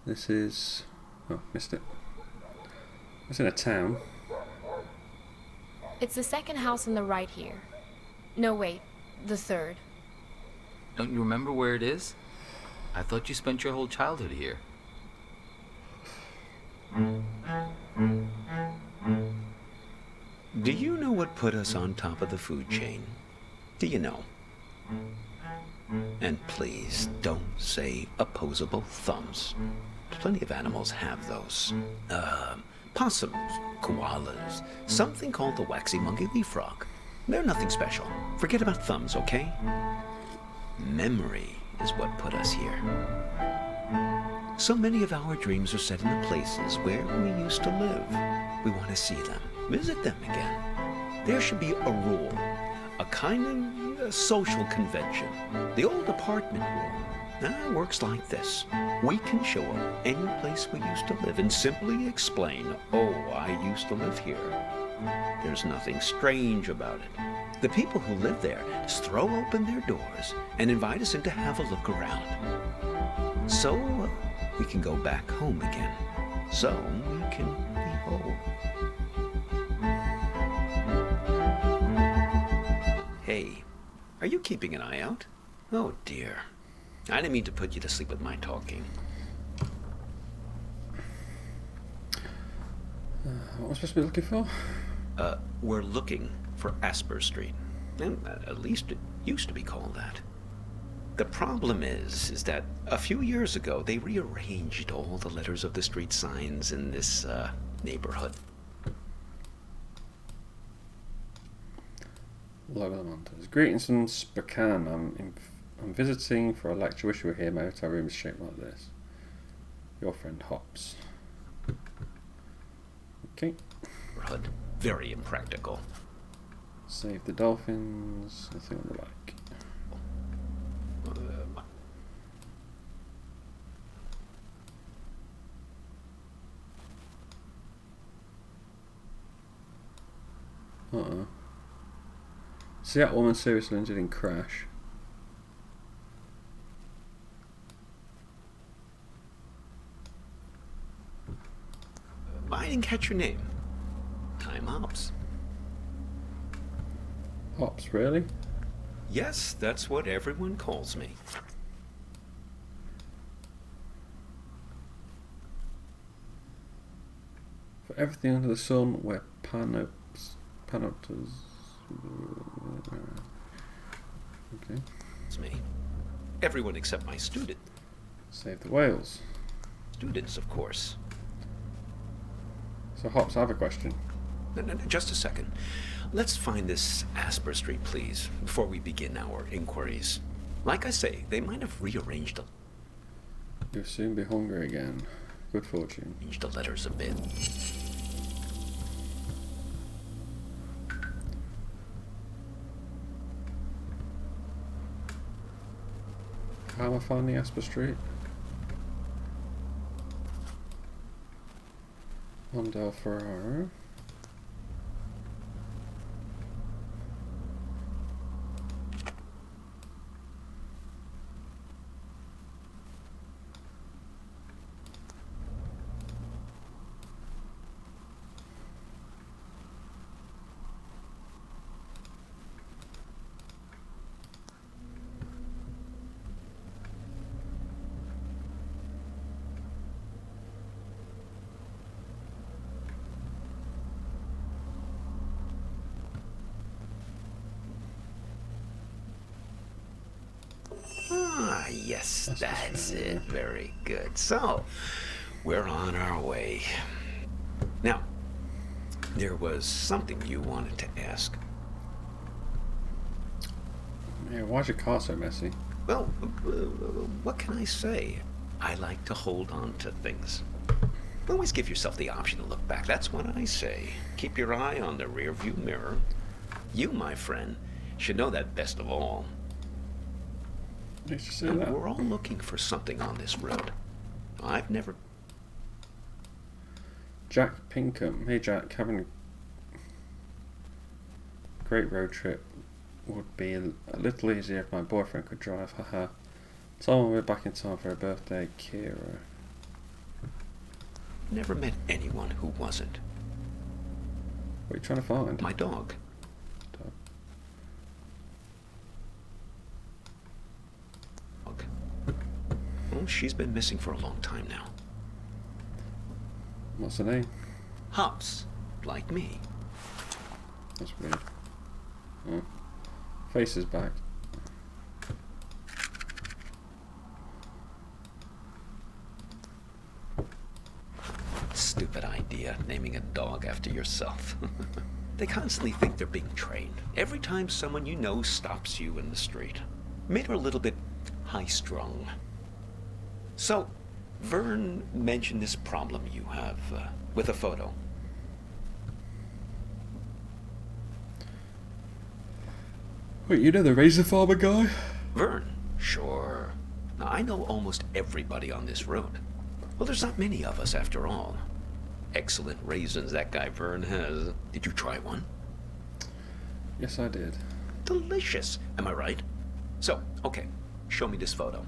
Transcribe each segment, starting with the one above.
This is... Oh, missed it. It's in a town. It's the second house on the right here. No, wait, the third. Don't you remember where it is? I thought you spent your whole childhood here. Do you know what put us on top of the food chain? Do you know? And please, don't say opposable thumbs. Plenty of animals have those. Possums, koalas, something called the waxy monkey leaf frog. They're nothing special. Forget about thumbs, okay? Memory is what put us here. So many of our dreams are set in the places where we used to live. We want to see them, visit them again. There should be a rule, a kind of social convention. The old apartment rule. That works like this. We can show up any place we used to live and simply explain, oh, I used to live here. There's nothing strange about it. The people who live there just throw open their doors and invite us in to have a look around. So we can go back home again. So we can be whole. Hey, are you keeping an eye out? Oh dear. I didn't mean to put you to sleep with my talking. What am I supposed to be looking for? We're looking for Asper Street. And at least it used to be called that. The problem is that a few years ago they rearranged all the letters of the street signs in this neighborhood. Logalamantas. Greetings from Spokane. I'm visiting for a lecture. Wish you were here. My hotel room is shaped like this. Your friend Hops. Okay. Neighborhood. Very impractical. Save the dolphins. Nothing on the like. Uh-oh. See that woman seriously injured in crash. I didn't catch your name. I'm Hops. Hops, really? Yes, that's what everyone calls me. For everything under the sun, we're panopters. Okay. It's me. Everyone except my student. Save the whales. Students, of course. So Hops, I have a question. No, just a second. Let's find this Asper Street, please, before we begin our inquiries. Like I say, they might have rearranged You'll soon be hungry again. Good fortune. the letters a bit. How am I finding Asper Street? Mondale Ferraro. Ah, yes, that's it. Very good. So, we're on our way. Now, there was something you wanted to ask. Yeah, why's your car so messy? Well, what can I say? I like to hold on to things. Always give yourself the option to look back. That's what I say. Keep your eye on the rearview mirror. You, my friend, should know that best of all. Did you say And that? we're all looking for something on this road. I've never... Jack Pinkham. Hey Jack, having a great road trip would be a little easier if my boyfriend could drive. Haha. Tell me we're back in time for her birthday, Kira. never met anyone who wasn't. What are you trying to find? My dog. Dog. Well, she's been missing for a long time now. What's her name? Hops, like me. That's weird. Oh. Face is back. Stupid idea, naming a dog after yourself. They constantly think they're being trained. Every time someone you know stops you in the street. Made her a little bit high-strung. So, Vern mentioned this problem you have with a photo. Wait, you know the razor farmer guy? Vern? Sure. Now, I know almost everybody on this road. Well, there's not many of us after all. Excellent raisins that guy Vern has. Did you try one? Yes, I did. Delicious. Am I right? So, okay, show me this photo.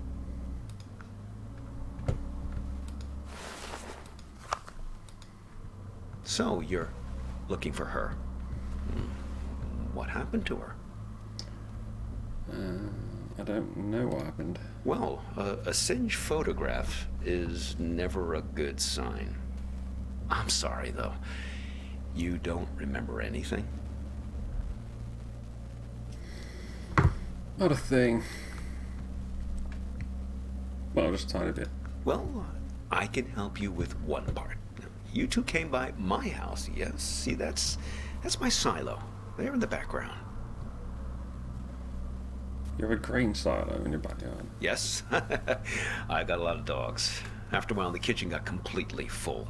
So, you're looking for her. What happened to her? I don't know what happened. Well, a singed photograph is never a good sign. I'm sorry, though. You don't remember anything? Not a thing. Well, just a tiny bit. Well, I can help you with one part. You two came by my house, yes? See, that's my silo. There in the background. You have a grain silo in your backyard. Yes, I got a lot of dogs. After a while, the kitchen got completely full.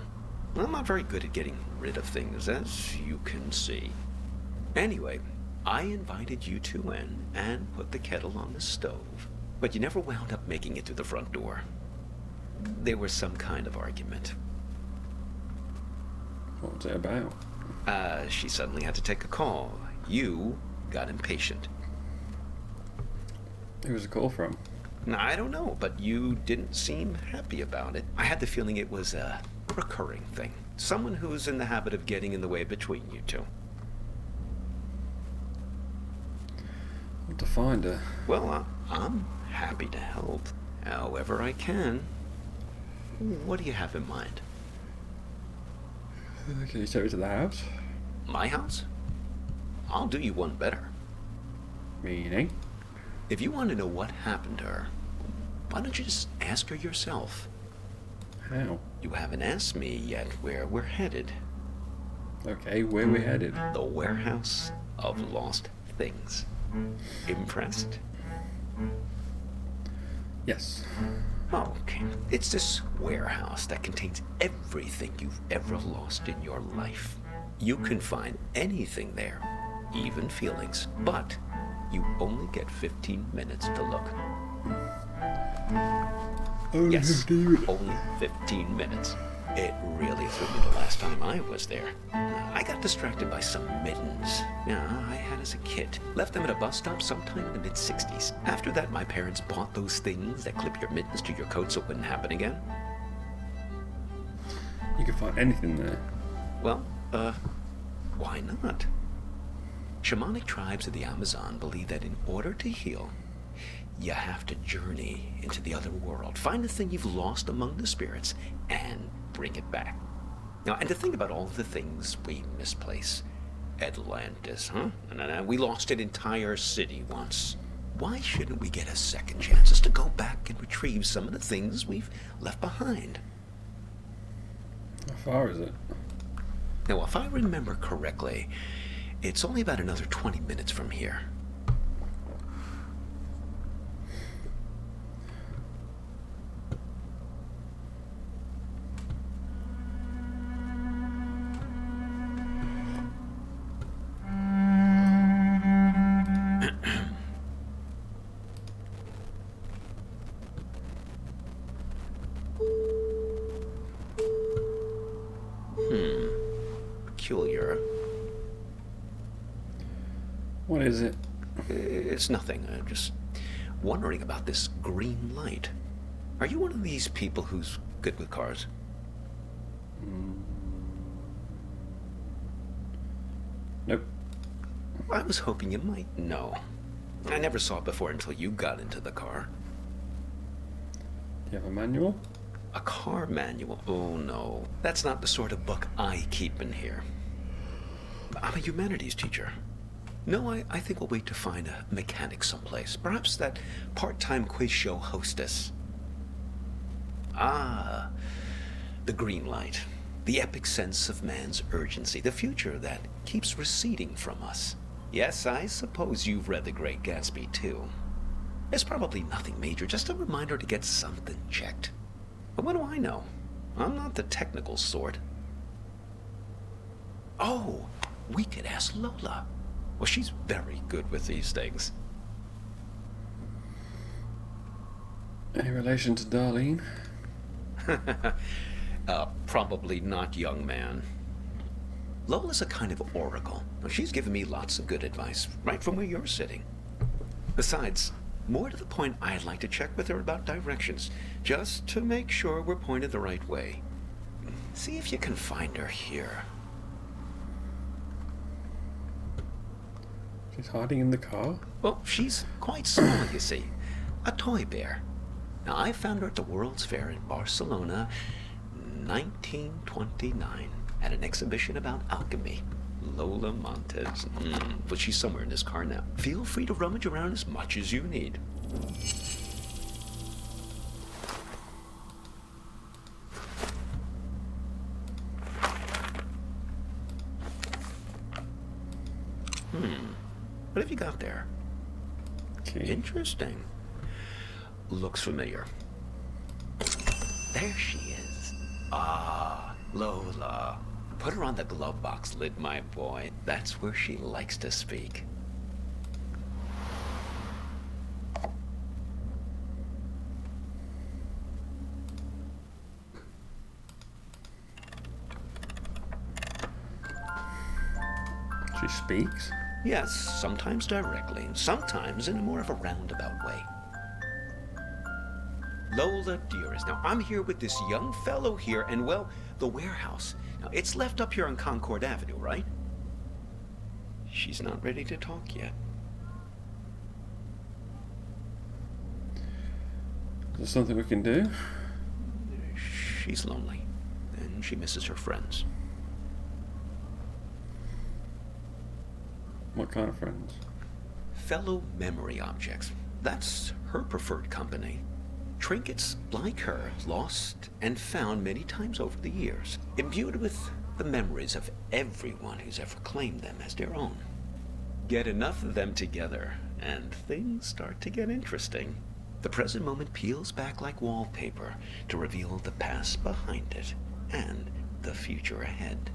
I'm not very good at getting rid of things, as you can see. Anyway, I invited you two in and put the kettle on the stove. But you never wound up making it to the front door. There was some kind of argument. What was it about? She suddenly had to take a call. You got impatient. Who was the call from? Now, I don't know, but you didn't seem happy about it. I had the feeling it was a recurring thing. Someone who's in the habit of getting in the way between you two. I want to find her. Well, I'm happy to help, however I can. What do you have in mind? Can you take me to the house? My house? I'll do you one better. Meaning? If you want to know what happened to her, why don't you just ask her yourself? How? You haven't asked me yet where we're headed. Okay, where we headed? The warehouse of lost things. Impressed? Yes. Okay. It's this warehouse that contains everything you've ever lost in your life. You can find anything there, even feelings, but you only get 15 minutes to look. Only Yes, 15 minutes. only 15 minutes. It really threw me the last time I was there. I got distracted by some mittens. Yeah, I had as a kid. Left them at a bus stop sometime in the mid-60s. After that, my parents bought those things that clip your mittens to your coat so it wouldn't happen again. You can find anything there. Well, why not? Shamanic tribes of the Amazon believe that in order to heal, you have to journey into the other world, find the thing you've lost among the spirits, and bring it back. Now, and to think about all the things we misplace. Atlantis, huh? No, we lost an entire city once. Why shouldn't we get a second chance just to go back and retrieve some of the things we've left behind? How far is it? Now, if I remember correctly, it's only about another 20 minutes from here. Peculiar. What is it? It's nothing. I'm just wondering about this green light. Are you one of these people who's good with cars? Nope. I was hoping you might know. I never saw it before until you got into the car. Do you have a manual? A car manual? Oh no, that's not the sort of book I keep in here. I'm a humanities teacher. No, I think we'll wait to find a mechanic someplace. Perhaps that part-time quiz show hostess. Ah, the green light. The epic sense of man's urgency. The future that keeps receding from us. Yes, I suppose you've read The Great Gatsby, too. It's probably nothing major, just a reminder to get something checked. But what do I know? I'm not the technical sort. Oh, we could ask Lola. Well, she's very good with these things. Any relation to Darlene? Probably not, young man. Lola's a kind of oracle. She's given me lots of good advice, right from where you're sitting. Besides, more to the point, I'd like to check with her about directions, just to make sure we're pointed the right way. See if you can find her here. She's hiding in the car? Well, she's quite small, you see. A toy bear. Now, I found her at the World's Fair in Barcelona, 1929, at an exhibition about alchemy. Lola Montez. But she's somewhere in this car now. Feel free to rummage around as much as you need. What have you got there? Okay. Interesting. Looks familiar. There she is. Ah, Lola. Put her on the glove box lid, my boy. That's where she likes to speak. She speaks? Yes, sometimes directly, sometimes in a more of a roundabout way. Lola, dearest, now I'm here with this young fellow here, and well, the warehouse. Now, it's left up here on Concord Avenue, right? She's not ready to talk yet. Is there something we can do? She's lonely, and she misses her friends. What kind of friends? Fellow memory objects. That's her preferred company. Trinkets like her, lost and found many times over the years, imbued with the memories of everyone who's ever claimed them as their own. Get enough of them together, and things start to get interesting. The present moment peels back like wallpaper to reveal the past behind it and the future ahead.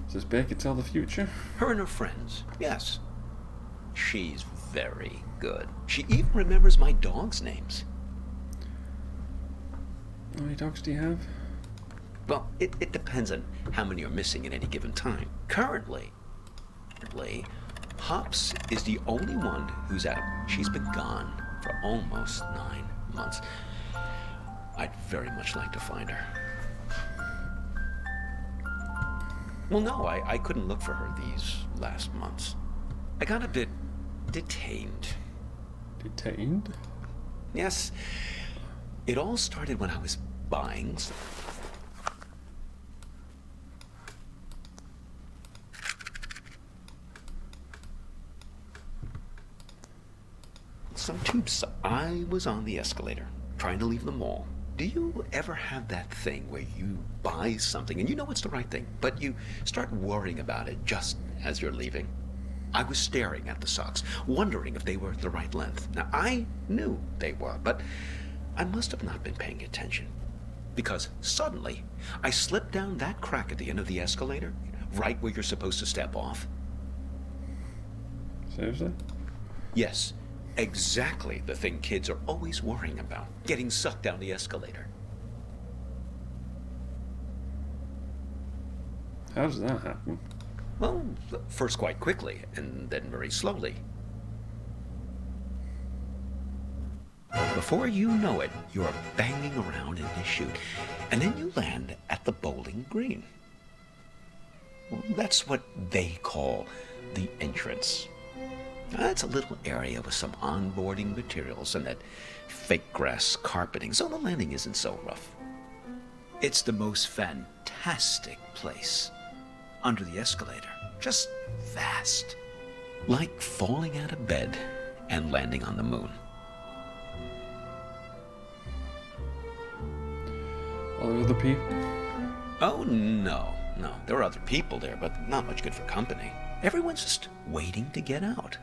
Does this bear can tell the future? Her and her friends, yes. She's very good. She even remembers my dogs' names. How many dogs do you have? Well, it depends on how many are missing at any given time. Currently, Hops is the only one who's out. She's been gone for almost 9 months. I'd very much like to find her. Well, no, I couldn't look for her these last months. I got a bit detained. Detained? Yes. It all started when I was buying some tubes. I was on the escalator, trying to leave the mall. Do you ever have that thing where you buy something and you know it's the right thing, but you start worrying about it just as you're leaving? I was staring at the socks, wondering if they were the right length. Now, I knew they were, but I must have not been paying attention. Because suddenly, I slipped down that crack at the end of the escalator, right where you're supposed to step off. Seriously? Yes, exactly the thing kids are always worrying about, getting sucked down the escalator. How does that happen? Well, first quite quickly, and then very slowly. Before you know it, you're banging around in this chute, and then you land at the bowling green. That's what they call the entrance. It's a little area with some onboarding materials and that fake grass carpeting, so the landing isn't so rough. It's the most fantastic place. Under the escalator, just vast. Like falling out of bed and landing on the moon. Are there other people? Oh, no. There are other people there, but not much good for company. Everyone's just waiting to get out.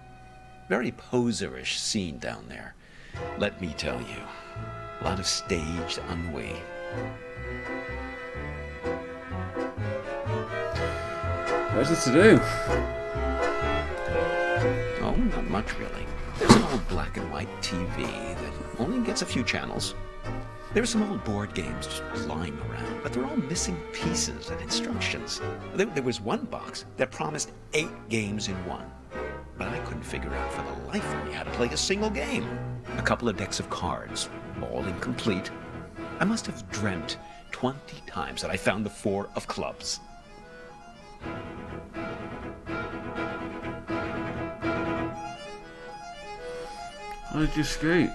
Very poserish scene down there. Let me tell you. A lot of staged ennui. What is it to do? Oh, not much really. There's an old black and white TV that only gets a few channels. There's some old board games just lying around, but they're all missing pieces and instructions. There was one box that promised 8 games in one, but I couldn't figure out for the life of me how to play a single game. A couple of decks of cards, all incomplete. I must have dreamt 20 times that I found the 4 of clubs. How did you escape?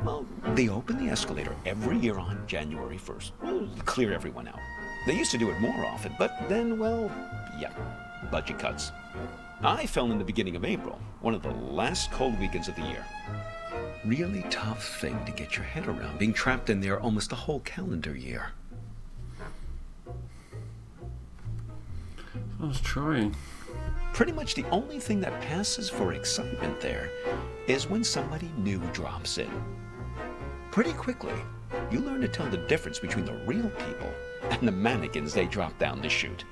Well, they open the escalator every year on January 1st. Well, to clear everyone out. They used to do it more often, but then, well, yeah, budget cuts. I fell in the beginning of April, one of the last cold weekends of the year. Really tough thing to get your head around, being trapped in there almost a whole calendar year. I was trying. Pretty much the only thing that passes for excitement there is when somebody new drops in. Pretty quickly, you learn to tell the difference between the real people and the mannequins they drop down the chute.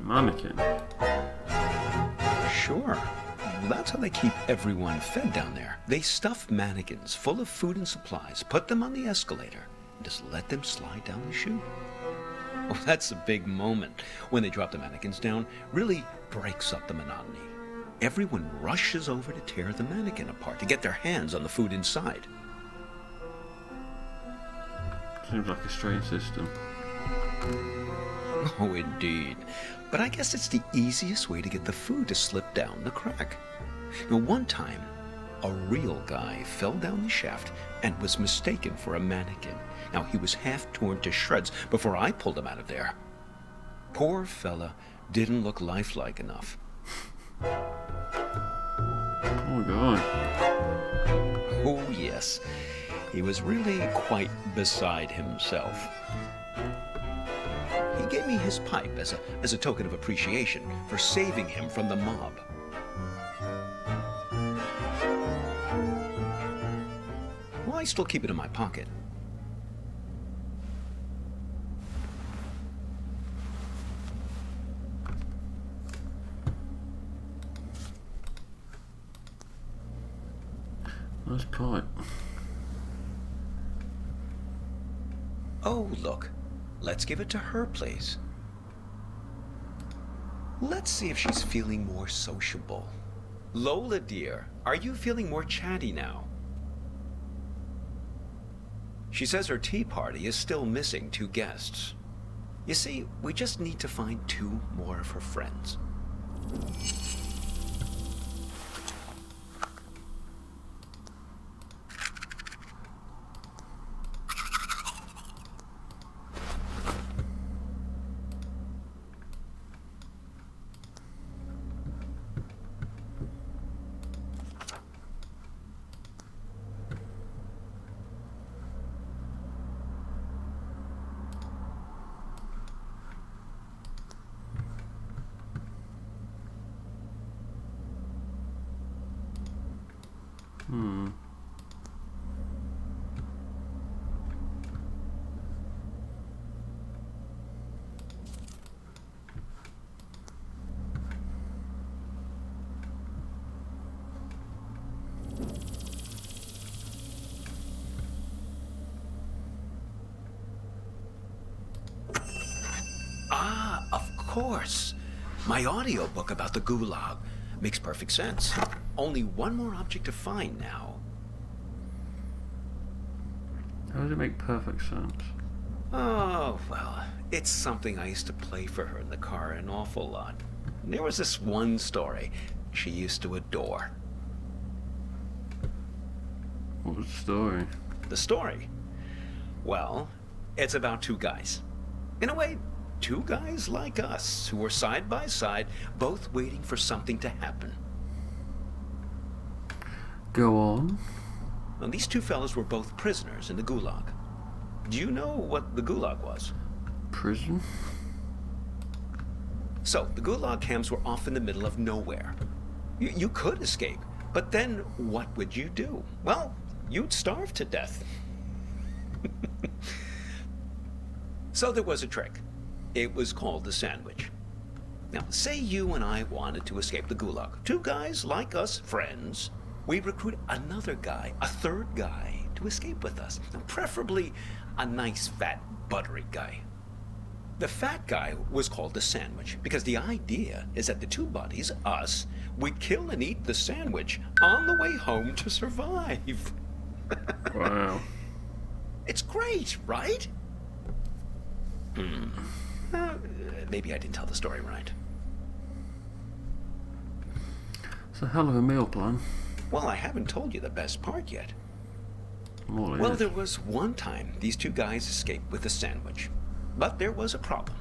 Mannequin? Sure. That's how they keep everyone fed down there. They stuff mannequins full of food and supplies, put them on the escalator, and just let them slide down the chute. Oh, that's a big moment. When they drop the mannequins down, really breaks up the monotony. Everyone rushes over to tear the mannequin apart, to get their hands on the food inside. Seems like a strange system. Oh, indeed. But I guess it's the easiest way to get the food to slip down the crack. Now, one time, a real guy fell down the shaft and was mistaken for a mannequin. Now, he was half torn to shreds before I pulled him out of there. Poor fella didn't look lifelike enough. Oh my god. Oh, yes. He was really quite beside himself. He gave me his pipe as a token of appreciation for saving him from the mob. Well, I still keep it in my pocket. Nice pipe. Oh, look. Let's give it to her, please. Let's see if she's feeling more sociable. Lola, dear, are you feeling more chatty now? She says her tea party is still missing 2 guests. You see, we just need to find 2 more of her friends. Ah, of course. My audiobook about the Gulag. Makes perfect sense. Only one more object to find now. How does it make perfect sense? Oh, well, it's something I used to play for her in the car an awful lot. There was this one story she used to adore. What was the story? The story? Well, it's about two guys. In a way, two guys like us who were side by side, both waiting for something to happen. Go on. Now, these two fellas were both prisoners in the Gulag. Do you know what the Gulag was? Prison? So, the Gulag camps were off in the middle of nowhere. You could escape, but then what would you do? Well, you'd starve to death. So there was a trick. It was called the sandwich. Now, say you and I wanted to escape the Gulag. Two guys like us, friends. We'd recruit another guy, a third guy, to escape with us. Now, preferably a nice, fat, buttery guy. The fat guy was called the sandwich because the idea is that the two buddies, us, we'd kill and eat the sandwich on the way home to survive. Wow. It's great, right? Maybe I didn't tell the story right. It's a hell of a meal plan. Well, I haven't told you the best part yet. Well, There was one time these two guys escaped with a sandwich. But there was a problem.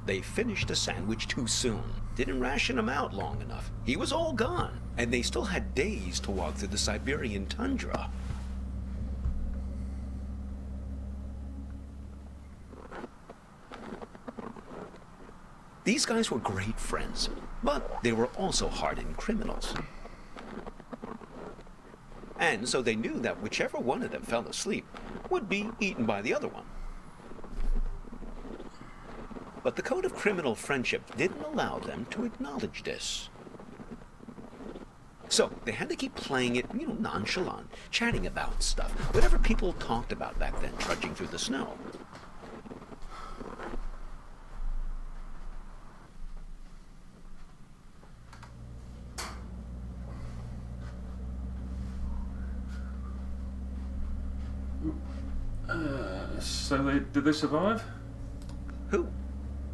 They finished the sandwich too soon. Didn't ration him out long enough. He was all gone. And they still had days to walk through the Siberian tundra. These guys were great friends, but they were also hardened criminals. And so they knew that whichever one of them fell asleep would be eaten by the other one. But the code of criminal friendship didn't allow them to acknowledge this. So they had to keep playing it, nonchalant, chatting about stuff, whatever people talked about back then, trudging through the snow. So did they survive? Who?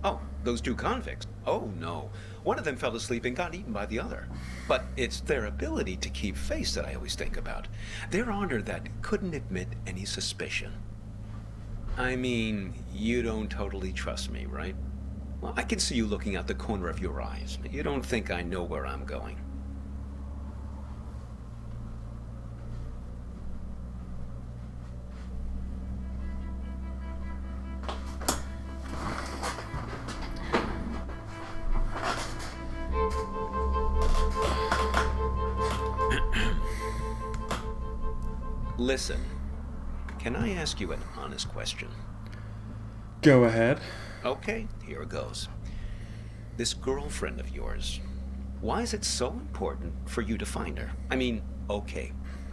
Oh, those two convicts. Oh, no. One of them fell asleep and got eaten by the other. But it's their ability to keep face that I always think about. Their honor that couldn't admit any suspicion. I mean, you don't totally trust me, right? Well, I can see you looking out the corner of your eyes. You don't think I know where I'm going. Listen, can I ask you an honest question? Go ahead. Okay, here goes. This girlfriend of yours, why is it so important for you to find her? I mean, okay,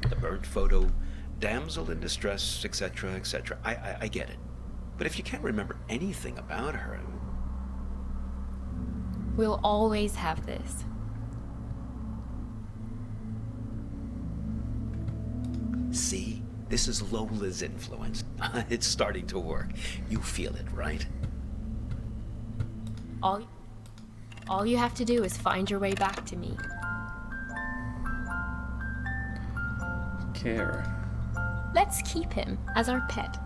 the burnt photo, damsel in distress, etc., etc. I get it. But if you can't remember anything about her... We'll always have this. See? This is Lola's influence. It's starting to work. You feel it, right? All you have to do is find your way back to me. Kara. Let's keep him as our pet.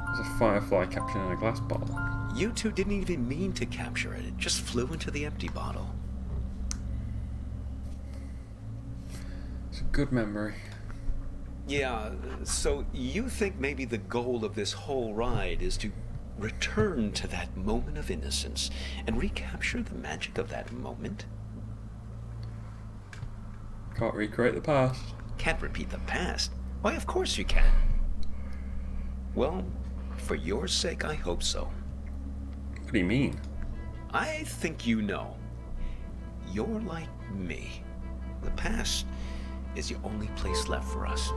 There's a firefly captured in a glass bottle. You two didn't even mean to capture it. It just flew into the empty bottle. It's a good memory. Yeah, so you think maybe the goal of this whole ride is to return to that moment of innocence and recapture the magic of that moment? Can't recreate the past. Can't repeat the past? Why, of course you can. Well, for your sake, I hope so. What do you mean? I think you know. You're like me. The past is the only place left for us.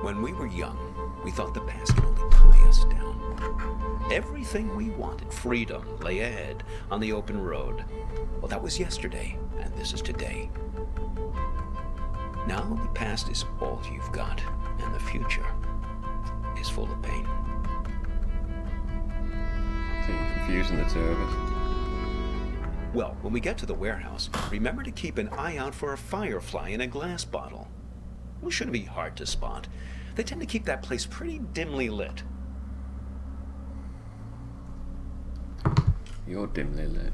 When we were young, we thought the past could only tie us down. Everything we wanted, freedom, lay ahead on the open road. Well, that was yesterday, and this is today. Now the past is all you've got, and the future is full of pain. I think you're confusing the two of us. Well, when we get to the warehouse, remember to keep an eye out for a firefly in a glass bottle. It shouldn't be hard to spot. They tend to keep that place pretty dimly lit. You're dimly lit.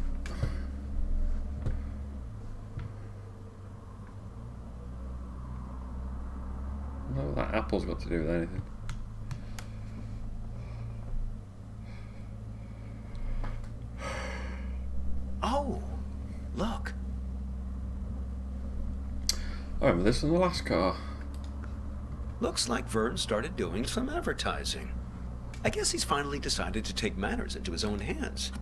No, that apple's got to do with anything. Oh, look. I remember this in the last car. Looks like Vern started doing some advertising. I guess he's finally decided to take matters into his own hands.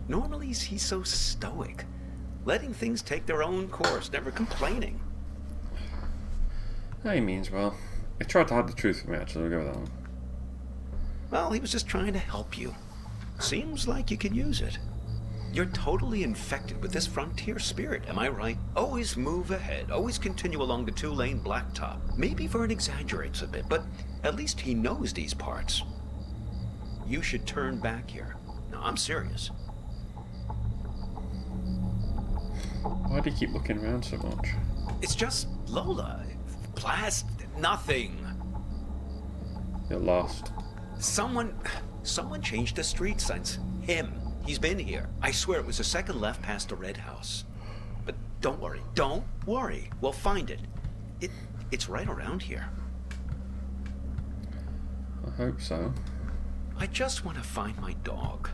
Normally he's so stoic, letting things take their own course, never complaining. He means well. He tried to hide the truth from me, actually. I'll go with that one. Well, he was just trying to help you. Seems like you could use it. You're totally infected with this frontier spirit, am I right? Always move ahead, always continue along the two-lane blacktop. Maybe Vern exaggerates a bit, but at least he knows these parts. You should turn back here. No, I'm serious. Why do you keep looking around so much? It's just Lola. Blast nothing. You're lost. Someone changed the street signs. Him. He's been here. I swear it was the second left past the red house. But don't worry. Don't worry. We'll find it. It's right around here. I hope so. I just want to find my dog.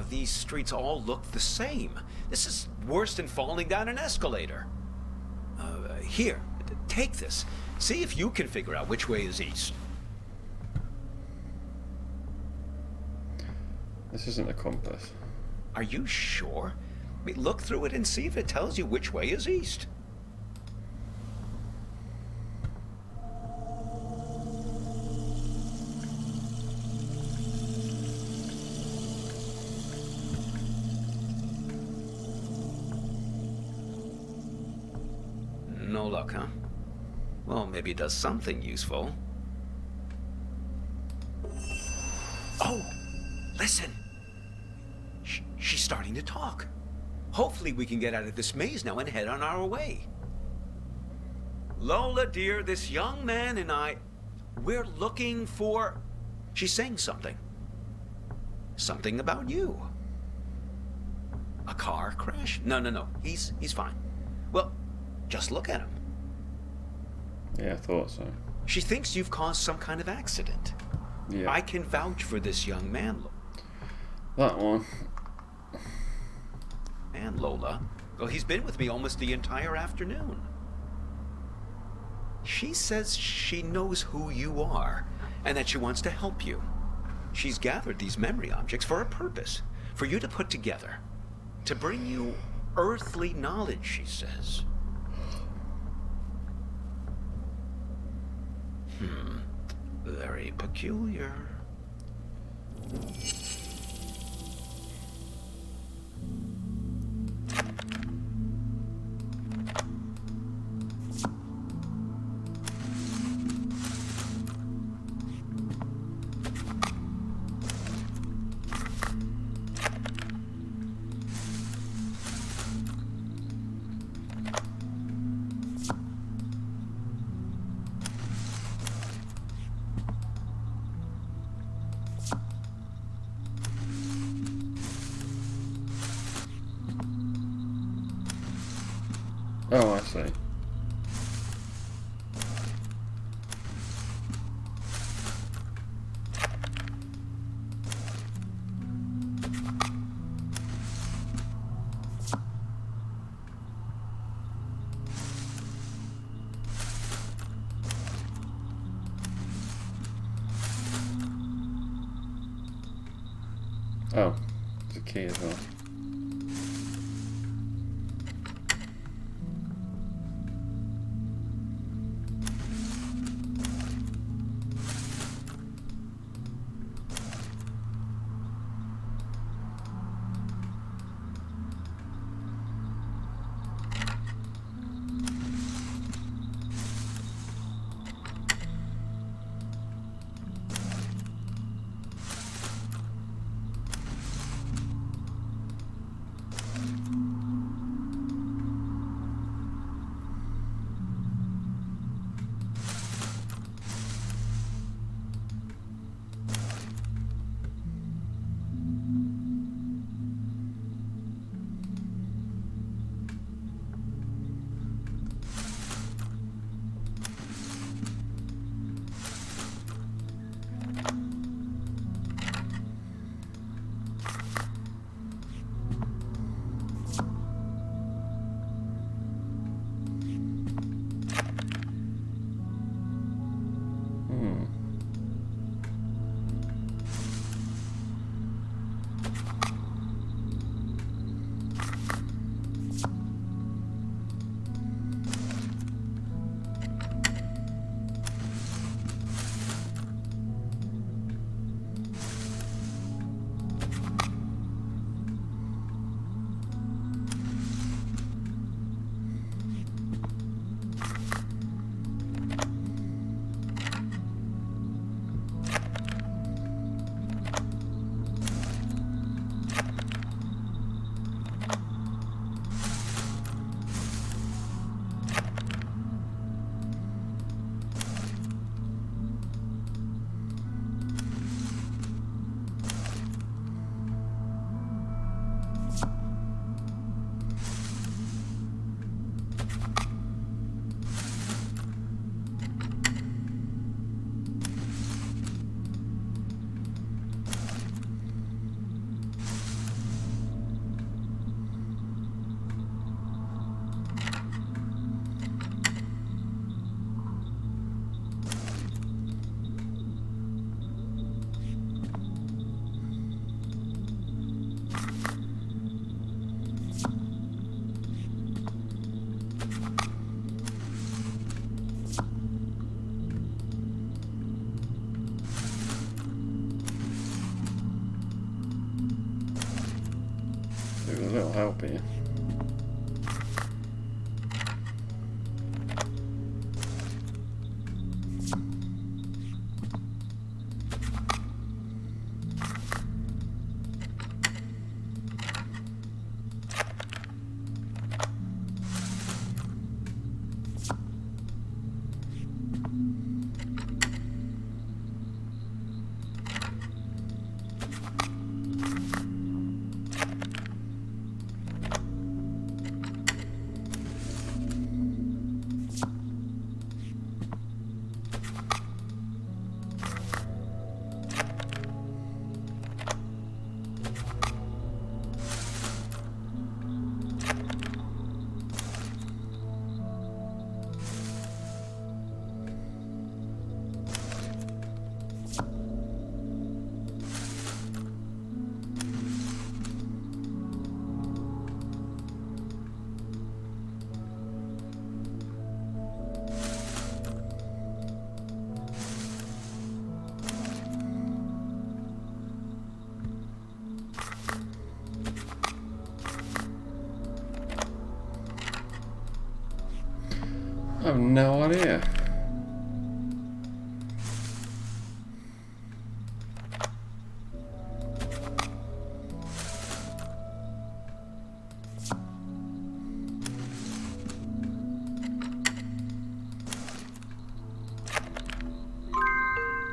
These streets all look the same. This is worse than falling down an escalator. Here, take this. See if you can figure out which way is east. This isn't a compass. Are you sure? I mean, look through it and see if it tells you which way is east. No luck, huh? Well, maybe it does something useful. Oh! Listen! She's starting to talk. Hopefully we can get out of this maze now and head on our way. Lola, dear, this young man and I, we're looking for... She's saying something. Something about you. A car crash? No. He's fine. Well, just look at him. Yeah, I thought so. She thinks you've caused some kind of accident. Yeah. I can vouch for this young man. That one. And Lola. Well, he's been with me almost the entire afternoon. She says she knows who you are, and that she wants to help you. She's gathered these memory objects for a purpose, for you to put together. To bring you earthly knowledge, she says. Very peculiar. Oh, I see. Oh, there's a key as well. up here. I have no idea.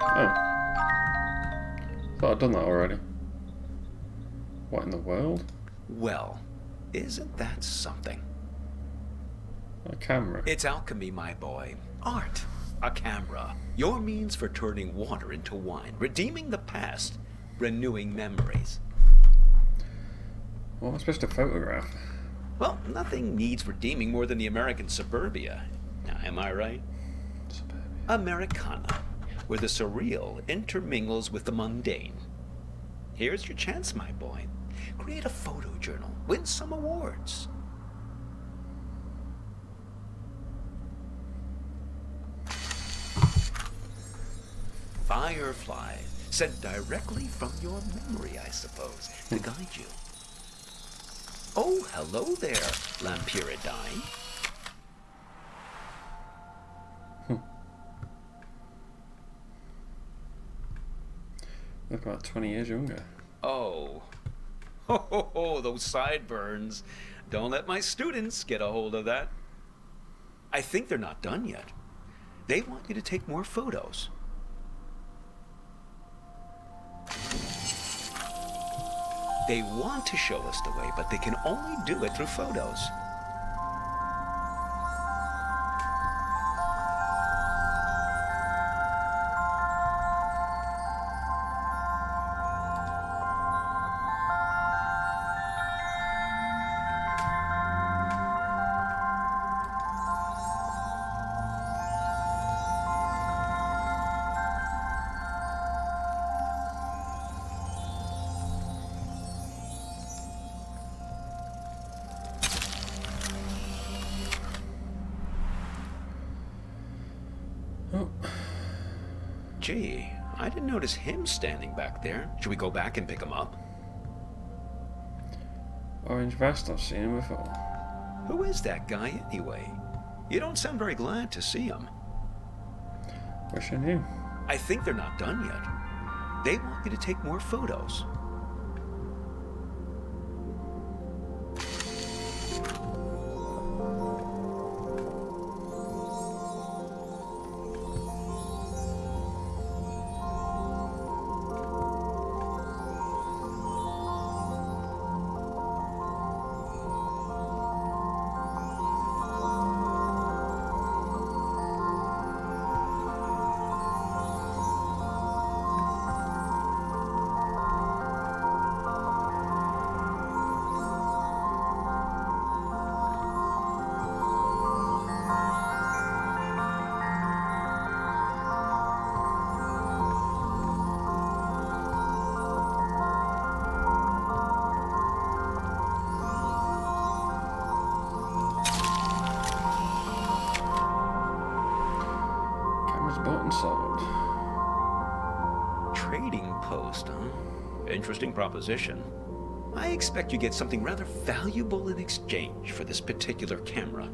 Oh. Thought I'd done that already. What in the world? Well, isn't that something? A camera. It's alchemy, my boy. Art. A camera. Your means for turning water into wine, redeeming the past, renewing memories. What am I supposed to photograph? Well, nothing needs redeeming more than the American suburbia. Now, am I right? Suburbia. Americana, where the surreal intermingles with the mundane. Here's your chance, my boy. Create a photo journal. Win some awards. Fireflies, sent directly from your memory, I suppose, to guide you. Oh, hello there, Lampiridine. Look about 20 years younger. Oh. Ho, those sideburns. Don't let my students get a hold of that. I think they're not done yet. They want you to take more photos. They want to show us the way, but they can only do it through photos. Oh. Gee, I didn't notice him standing back there. Should we go back and pick him up? Orange vest, I've seen him before. Who is that guy anyway? You don't sound very glad to see him. Wish I knew. I think they're not done yet. They want you to take more photos. Camera's bought and sold. Trading post, huh? Interesting proposition. I expect you get something rather valuable in exchange for this particular camera.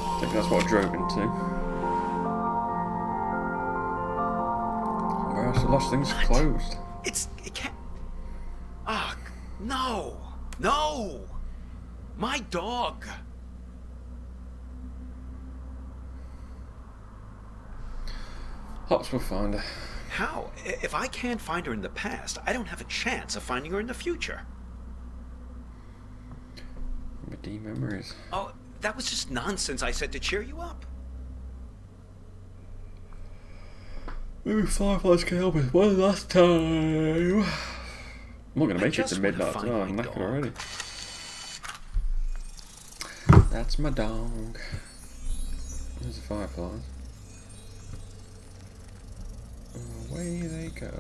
I think that's what I drove into. Where else? The last thing's closed. It can't. Ah, no! No! My dog! Hops will find her. How? If I can't find her in the past, I don't have a chance of finding her in the future. Redeem memories. Oh, that was just nonsense I said to cheer you up. Maybe Fireflies can help us one last time. I'm not going to make it to midnight tonight. I'm knackered already. That's my dog. There's the Fireflies. Away they go.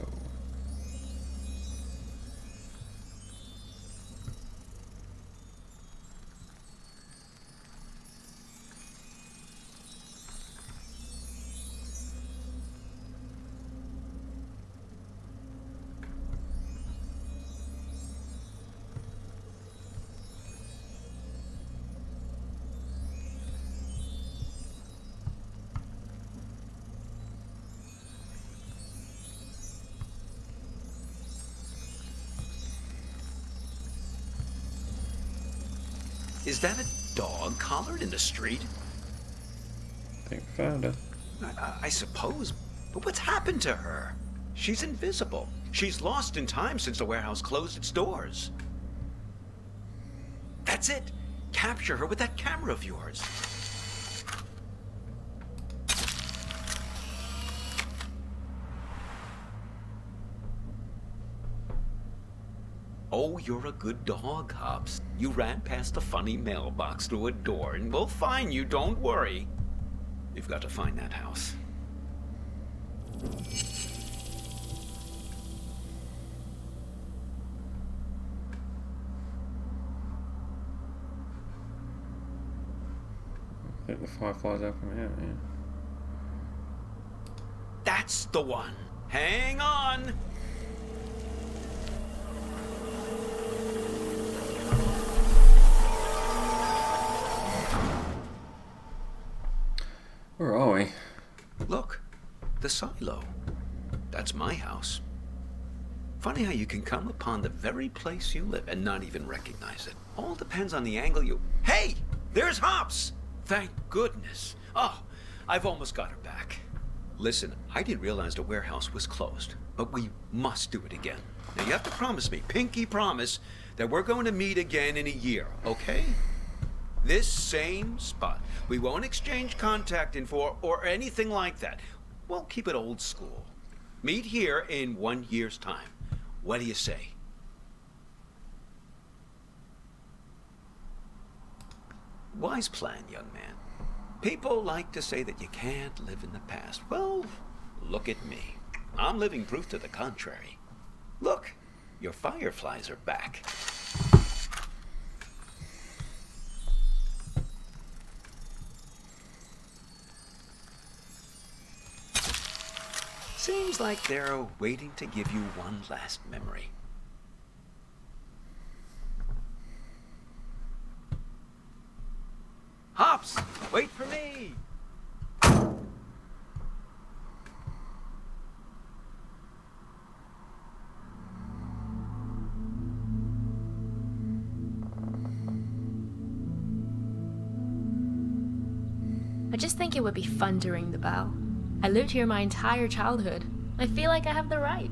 Is that a dog collared in the street? I think we found her. I suppose. But what's happened to her? She's invisible. She's lost in time since the warehouse closed its doors. That's it. Capture her with that camera of yours. Oh, you're a good dog, Hops. You ran past a funny mailbox through a door, and we'll find you, don't worry. You've got to find that house. I think the Fireflies helping me out, yeah. That's the one. Hang on. Where are we? Look, the silo. That's my house. Funny how you can come upon the very place you live and not even recognize it. All depends on the angle you... Hey! There's Hops! Thank goodness. Oh, I've almost got her back. Listen, I didn't realize the warehouse was closed, but we must do it again. Now you have to promise me, pinky promise, that we're going to meet again in a year, okay? This same spot. We won't exchange contact info or anything like that. We'll keep it old school. Meet here in 1 year's time. What do you say? Wise plan, young man. People like to say that you can't live in the past. Well, look at me. I'm living proof to the contrary. Look, your fireflies are back. Seems like they're waiting to give you one last memory. Hops, wait for me! I just think it would be fun to ring the bell. I lived here my entire childhood. I feel like I have the right.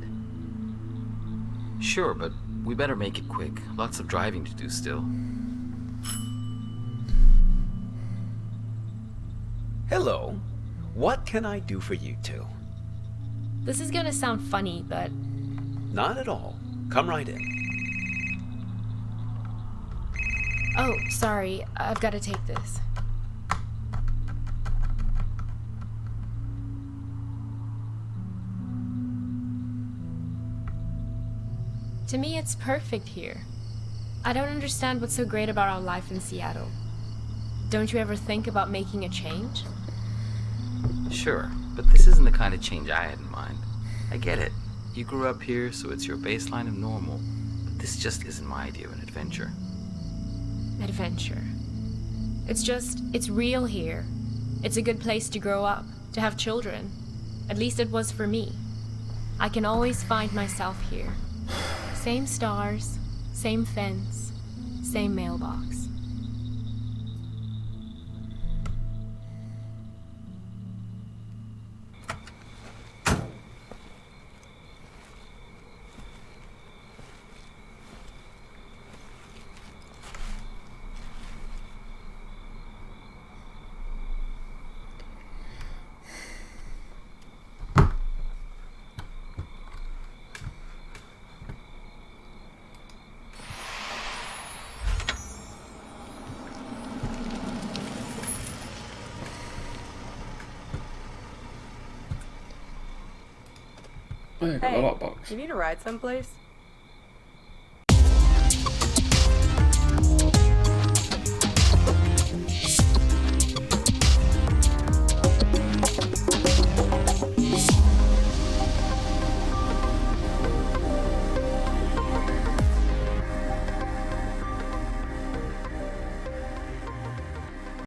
Sure, but we better make it quick. Lots of driving to do still. Hello. What can I do for you two? This is gonna sound funny, but Not at all. Come right in. oh, sorry, I've gotta take this. To me, it's perfect here. I don't understand what's so great about our life in Seattle. Don't you ever think about making a change? Sure, but this isn't the kind of change I had in mind. I get it. You grew up here, so it's your baseline of normal. But this just isn't my idea of an adventure. Adventure. It's real here. It's a good place to grow up, to have children. At least it was for me. I can always find myself here. Same stars, same fence, same mailbox. Oh, yeah, got Hey, the lockbox. you need a ride someplace?